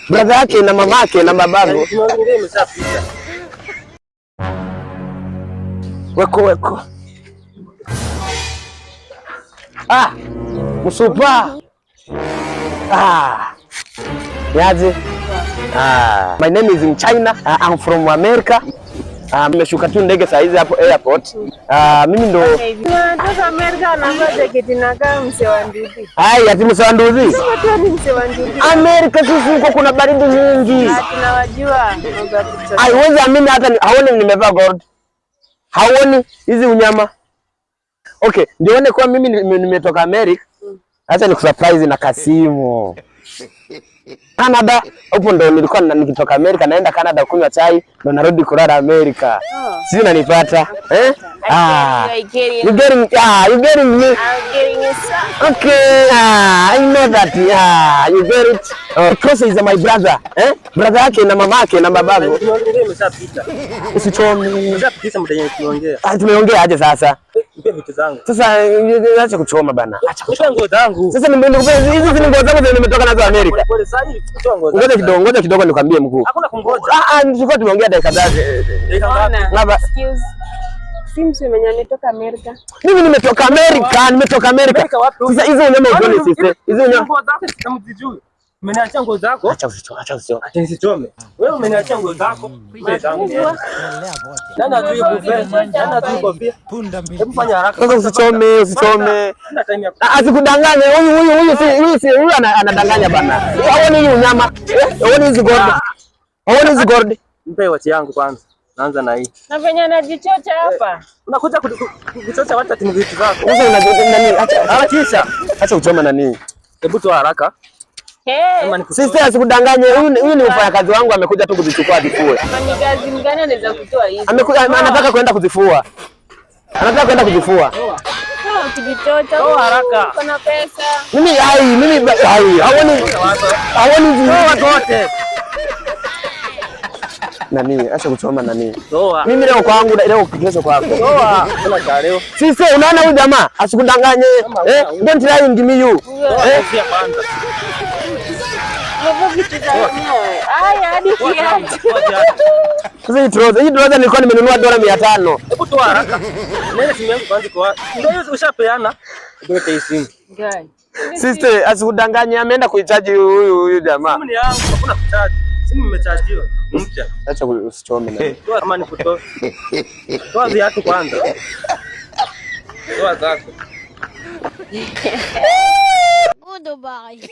brother yake na mamake na babangu. Weko. Msupa. Yaje. My name is in China. I'm from America. Nimeshuka tu ndege saa hizi hapo airport. Mimi ndo natoka Amerika na ngoja kitinakaa mse wa nduthi. Hai, ati mse wa nduthi? Sio ni mse wa nduthi. Amerika sisi huko kuna baridi nyingi. Tunawajua. Haiwezi amini hata haoni nimevaa gold. Haoni hizi unyama. Okay, ndione kwa mimi nimetoka Amerika. Acha nikusurprise na Kasimu. Canada, hapo ndo nilikuwa nikitoka Amerika naenda Canada kunywa chai ndo narudi kulala Amerika. Sisi unanipata? You getting me? I'm getting it. Okay, I know that. You get it. Cross is my brother. Brother yake na mamake na babangu. Usichome. Umeshapita muda yenyewe tumeongea. Tumeongea aje sasa? Nipe vitu zangu. Sasa acha kuchoma bana. Acha nguo zangu. Sasa hizi ni nguo zangu nimetoka nazo Amerika. Pole sasa hivi kutoa nguo zangu. Ngoja kidogo nikwambie mkuu. Hakuna kungoja. Tulikuwa tumeongea dakika chache. Excuse. Simsi mwenye ametoka Amerika. Mimi nimetoka Amerika. Sasa hizo unyama ujione sisi. Hizo unyama. Nguo zako sitamjijui. Umeniachia nguo zako? Acha usichome. Acha nisichome. Wewe umeniachia nguo zako. Nani adui kofia? Hebu fanya haraka. Sasa usichome. Asikudanganye huyu anadanganya bana. Haoni hii unyama. Haoni hizi gold. Mpe wachi yangu kwanza. Naanza na hii. Na venye anajichocha hapa. Unakuja kuchocha watu ati vitu zako. Sasa unajichocha nani? Acha uchome nani? Hebu toa haraka. Sister asikudanganye, huyu ni mfanyakazi wangu amekuja tu kuzichukua zifue. Mfanyakazi mgani anaweza kutoa hizo? Anataka kwenda kuzifua. Ukijichocha haraka. Kuna pesa. Mimi haoni watu wote. Nani? Acha kuchoma nani? Mimi leo kwangu, leo kesho kwako. Kuna cha leo. Sister, unaona huyu jamaa asikudanganye. Don't lie to me you. Sasa hii trouser nilikuwa nimenunua $500. Hebu toa haraka. Nenda simu yangu kwanza kwa. Ndio hiyo ushapeana. Ndio hii simu. Sister, asikudanganye ameenda kuichaji huyu jamaa. Simu ni yangu, hakuna kuchaji. Simu imechajiwa. Mpya. Acha usichome na. Toa kama ni kutoa. Toa viatu kwanza. Toa zako. Goodbye.